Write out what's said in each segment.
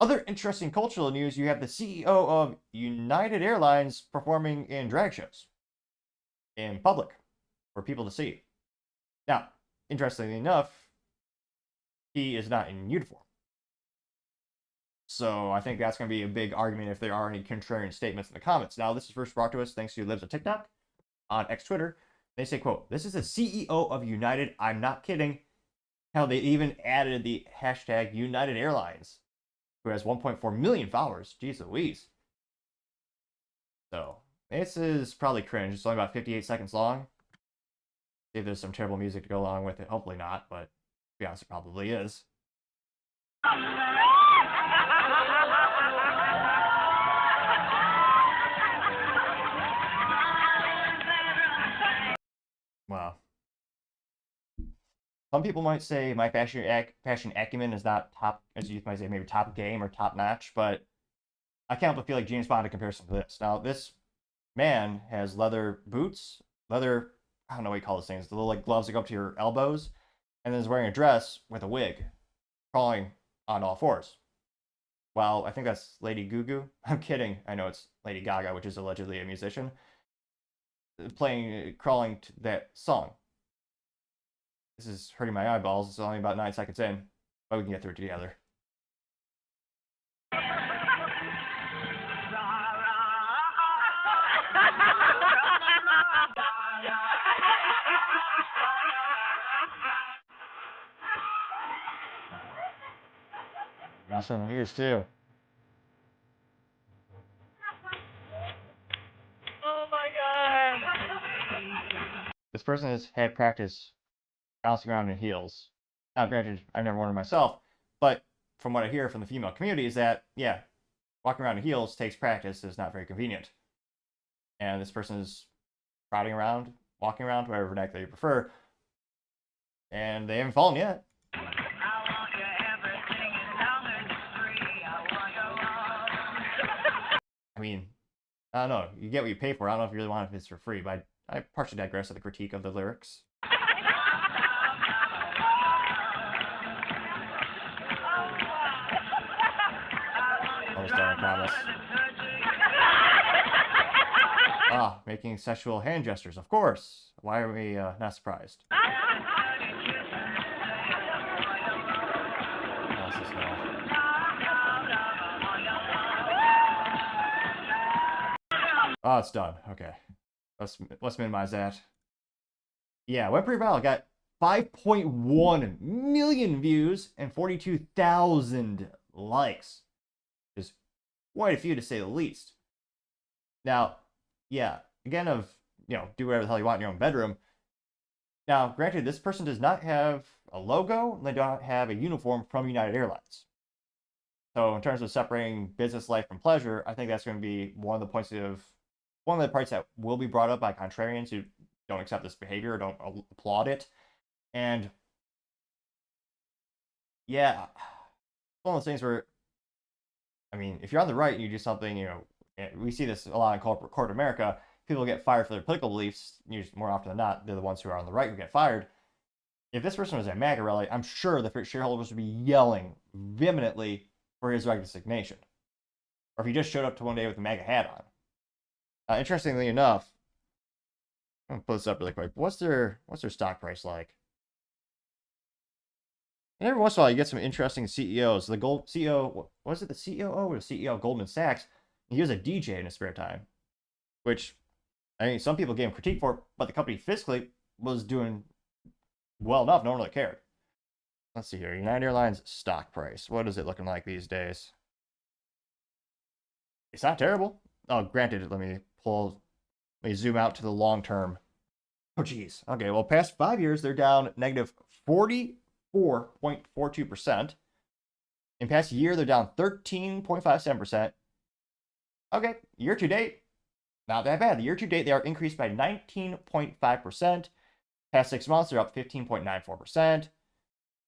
Other interesting cultural news, you have the CEO of United Airlines performing in drag shows in public for people to see. Now, interestingly enough, he is not in uniform. So I think that's going to be a big argument if there are any contrarian statements in the comments. Now, this is first brought to us thanks to Libs of TikTok on X Twitter. They say, quote, "This is the CEO of United. I'm not kidding." Hell, they even added the hashtag United Airlines, who has 1.4 million followers. Jeez Louise. So this is probably cringe. It's only about 58 seconds long. See if there's some terrible music to go along with it. Hopefully not, but to be honest, it probably is. Wow. Some people might say my fashion acumen is not top, as you might say, maybe top game or top notch, but I can't but feel like James Bond in comparison to this. Now, this man has leather boots, leather, I don't know what you call those things, the little like gloves that go up to your elbows, and then is wearing a dress with a wig, crawling on all fours. Well, I think that's Lady Gugu. I'm kidding. I know it's Lady Gaga, which is allegedly a musician, crawling to that song. This is hurting my eyeballs. It's only about 9 seconds in, but we can get through it together. Got some ears too. Oh my god! This person has had practice bouncing around in heels. Now, granted, I've never worn them myself, but from what I hear from the female community is that, yeah, walking around in heels takes practice. It's not very convenient. And this person is trotting around, walking around, whatever vernacular you prefer, and they haven't fallen yet. I mean, I don't know. You get what you pay for. I don't know if you really want it if it's for free, but I partially digress at the critique of the lyrics. Almost done, I promise. Ah, making sexual hand gestures, of course. Why are we not surprised? Oh, it's done. Okay. Let's minimize that. Yeah, went pretty viral. Got 5.1 million views and 42,000 likes. Just quite a few to say the least. Now, yeah, again, do whatever the hell you want in your own bedroom. Now, granted, this person does not have a logo, and they don't have a uniform from United Airlines. So in terms of separating business life from pleasure, I think that's going to be one of the parts that will be brought up by contrarians who don't accept this behavior or don't applaud it. And yeah, one of those things where, I mean, if you're on the right and you do something, we see this a lot in corporate America, people get fired for their political beliefs. Usually, more often than not, they're the ones who are on the right who get fired. If this person was at MAGA rally, I'm sure the shareholders would be yelling vehemently for his resignation. Or if he just showed up to one day with a MAGA hat on. Interestingly enough, I'm gonna pull this up really quick. What's their stock price like? And every once in a while, you get some interesting CEOs. The CEO, was it the COO or the CEO of Goldman Sachs? He was a DJ in his spare time, which, I mean, some people gave him critique for, but the company fiscally was doing well enough. No one really cared. Let's see here. United Airlines stock price. What is it looking like these days? It's not terrible. Oh, granted, let me zoom out to the long term. Oh, geez. Okay, well, past 5 years, they're down negative 44.42%. In past year, they're down 13.57%. Okay, year to date, not that bad. The year to date, they are increased by 19.5%. Past 6 months, they're up 15.94%.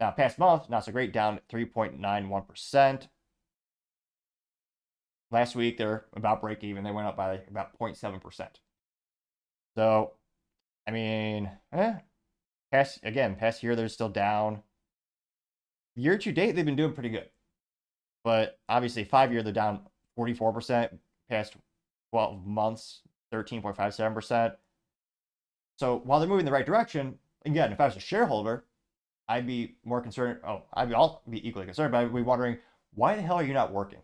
Now, past month, not so great, down 3.91%. Last week, they're about break even. They went up by about 0.7%. So, I mean, past year, they're still down. Year to date, they've been doing pretty good. But obviously, 5 year, they're down 44%, past 12 months, 13.57%. So while they're moving in the right direction, again, if I was a shareholder, I'd be more concerned. Oh, I'll be equally concerned, but I'd be wondering, why the hell are you not working?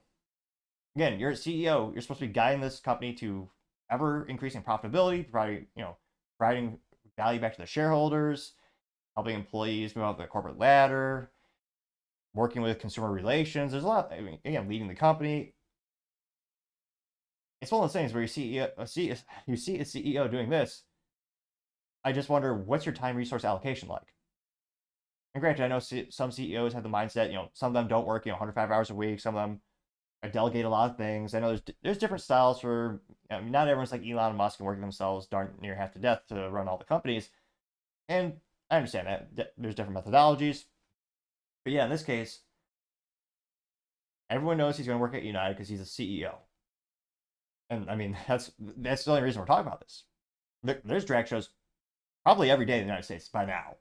Again, you're a CEO. You're supposed to be guiding this company to ever increasing profitability, providing value back to the shareholders, helping employees move up the corporate ladder, working with consumer relations. There's a lot. I mean, again, leading the company. It's one of those things where you see a CEO doing this. I just wonder, what's your time resource allocation like? And granted, I know some CEOs have the mindset, some of them don't work, 105 hours a week. Some of them delegate a lot of things. I know there's different styles for. I mean, not everyone's like Elon Musk and working themselves darn near half to death to run all the companies. And I understand that there's different methodologies. But yeah, in this case, everyone knows he's going to work at United because he's a CEO. And I mean, that's the only reason we're talking about this. There's drag shows probably every day in the United States by now.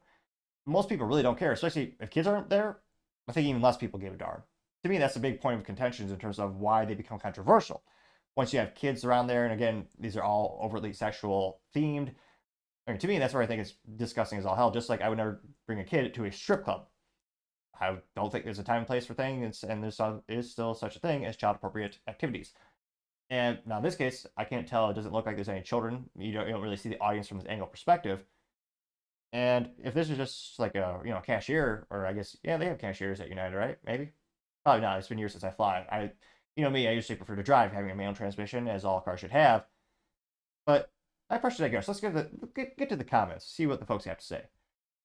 Most people really don't care, especially if kids aren't there. I think even less people give a darn. To me, that's a big point of contention in terms of why they become controversial. Once you have kids around there, and again, these are all overtly sexual themed. I mean, to me, that's where I think it's disgusting as all hell. Just like I would never bring a kid to a strip club. I don't think there's a time and place for things, and there is still such a thing as child appropriate activities. And now in this case, I can't tell. It doesn't look like there's any children. You don't really see the audience from this angle perspective. And if this is just like a cashier, or I guess they have cashiers at United, right? Maybe, probably not. It's been years since I fly. Me, I usually prefer to drive, having a manual transmission, as all cars should have. But I partially digress. Let's get to the comments, see what the folks have to say.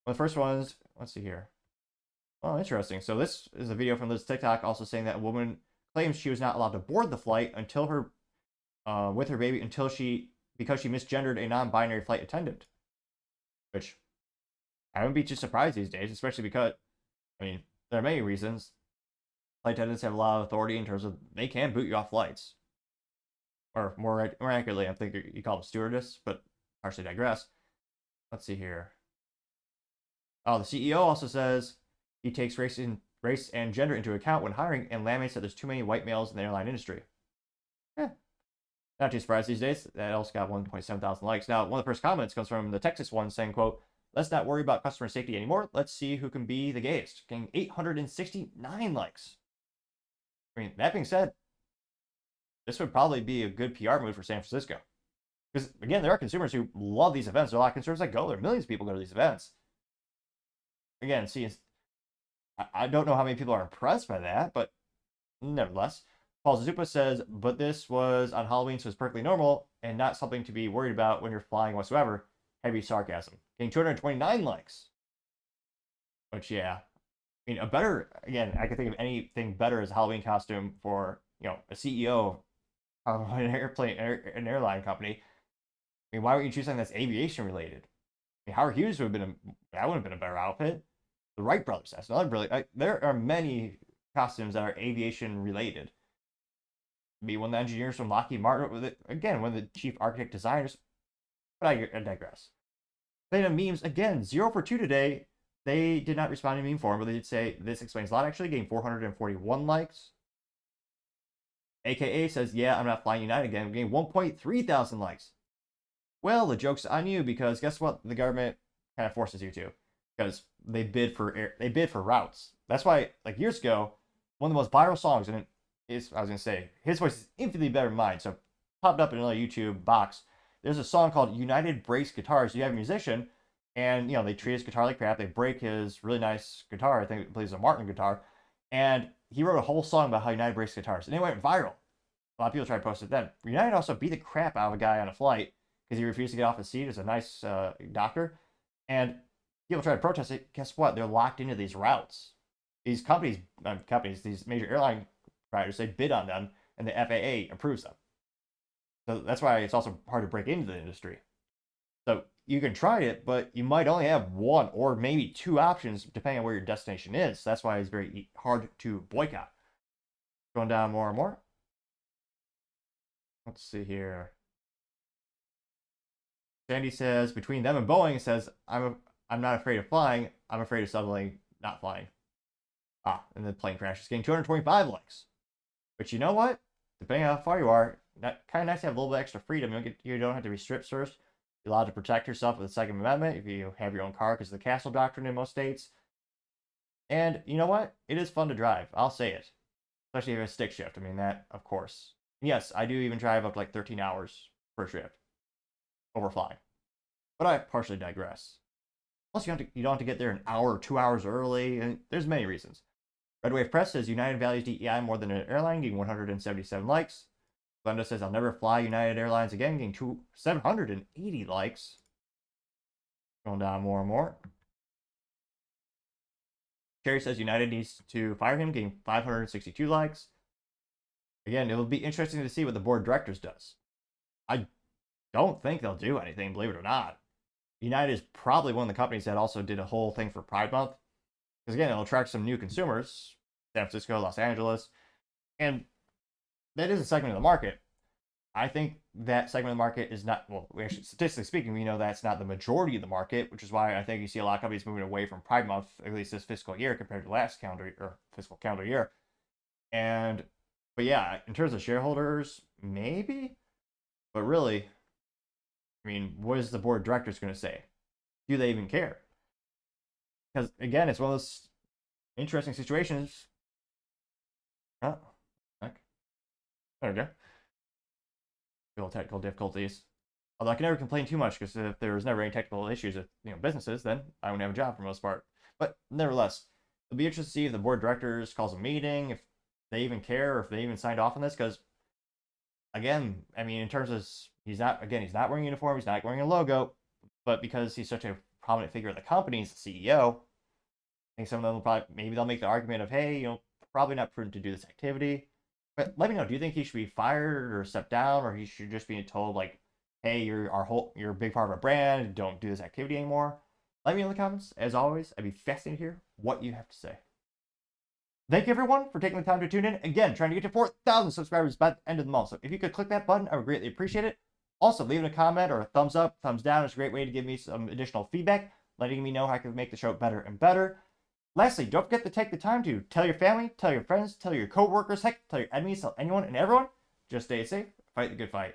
Well, the first one is, let's see here. Oh, interesting. So this is a video from Liz TikTok also saying that a woman claims she was not allowed to board the flight until with her baby because she misgendered a non-binary flight attendant. Which I wouldn't be too surprised these days, especially because, I mean, there are many reasons. Flight attendants have a lot of authority in terms of they can boot you off flights. Or more accurately, I think you call them stewardess, but partially digress. Let's see here. Oh, the CEO also says he takes race and gender into account when hiring and laments that there's too many white males in the airline industry. Not too surprised these days. That also got 1.7 thousand likes. Now, one of the first comments comes from the Texas one saying, quote, "Let's not worry about customer safety anymore. Let's see who can be the gayest." Getting 869 likes. I mean, that being said, this would probably be a good PR move for San Francisco. Because, again, there are consumers who love these events. There are a lot of consumers that go there. Millions of people go to these events. Again, see, I don't know how many people are impressed by that, but nevertheless. Paul Zupa says, but this was on Halloween, so it's perfectly normal and not something to be worried about when you're flying whatsoever. Heavy sarcasm. Getting 229 likes. Which, yeah. I mean, again, I can think of anything better as a Halloween costume for, a CEO of an airline company. I mean, why wouldn't you choose something that's aviation related? I mean, Howard Hughes that wouldn't have been a better outfit. The Wright brothers, that's another brilliant. There are many costumes that are aviation related. Be one of the engineers from Lockheed Martin, again, one of the chief architect designers. But I digress. Beta memes, again, 0 for 2 today. They did not respond in meme form, but they did say, this explains a lot, actually, getting 441 likes. AKA says, yeah, I'm not flying United again. We're getting 1.3 thousand likes. Well, the joke's on you, because guess what? The government kind of forces you to. Because they bid for routes. That's why, like years ago, one of the most viral songs, and I was going to say, his voice is infinitely better than mine, so popped up in another YouTube box. There's a song called United Breaks Guitars. You have a musician, and, they treat his guitar like crap. They break his really nice guitar. I think it plays a Martin guitar. And he wrote a whole song about how United breaks guitars. And it went viral. A lot of people tried to post it then. United also beat the crap out of a guy on a flight because he refused to get off his seat as a nice doctor. And people tried to protest it. Guess what? They're locked into these routes. These these major airline providers, they bid on them, and the FAA approves them. So that's why it's also hard to break into the industry. So you can try it, but you might only have one or maybe two options depending on where your destination is. That's why it's very hard to boycott. Going down more and more. Let's see here. Sandy says, between them and Boeing, says, I'm not afraid of flying. I'm afraid of suddenly not flying. And the plane crash is getting 225 likes. But you know what? Depending on how far you are, kind of nice to have a little bit extra freedom. You don't have to be strip searched. You're allowed to protect yourself with the Second Amendment if you have your own car, because of the castle doctrine in most states. And you know what? It is fun to drive. I'll say it. Especially if it's stick shift. I mean, that, of course. Yes, I do even drive up to like 13 hours per shift over flying. But I partially digress. Plus, you don't have to get there an hour or 2 hours early, and there's many reasons. Red Wave Press says United values DEI more than an airline, getting 177 likes. Glenda says I'll never fly United Airlines again, getting 780 likes. Going down more and more. Cherry says United needs to fire him, getting 562 likes. Again, it will be interesting to see what the board of directors does. I don't think they'll do anything, believe it or not. United is probably one of the companies that also did a whole thing for Pride Month. Because again, it'll attract some new consumers. San Francisco, Los Angeles. And that is a segment of the market. I think that segment of the market is not, well, actually, statistically speaking, we know that's not the majority of the market, which is why I think you see a lot of companies moving away from Pride Month, at least this fiscal year compared to last fiscal calendar year. But yeah, in terms of shareholders, maybe. But really, I mean, what is the board of directors going to say? Do they even care? Because again, it's one of those interesting situations. Oh, heck. There we go. Little technical difficulties. Although I can never complain too much, because if there's never any technical issues with businesses, then I wouldn't have a job for the most part. But nevertheless, it'll be interesting to see if the board of directors calls a meeting, if they even care, or if they even signed off on this. Because again, I mean, in terms of he's not wearing a uniform, he's not wearing a logo, but because he's such a prominent figure of the company, he's the CEO. I think some of them will maybe they'll make the argument of, hey, probably not prudent to do this activity. But let me know, do you think he should be fired or stepped down, or he should just be told, like, hey, you're a big part of our brand, don't do this activity anymore? Let me know in the comments. As always, I'd be fascinated to hear what you have to say. Thank you, everyone, for taking the time to tune in. Again, trying to get to 4,000 subscribers by the end of the month. So if you could click that button, I would greatly appreciate it. Also, leaving a comment or a thumbs up, thumbs down is a great way to give me some additional feedback, letting me know how I can make the show better and better. Lastly, don't forget to take the time to tell your family, tell your friends, tell your coworkers, heck, tell your enemies, tell anyone and everyone. Just stay safe, fight the good fight.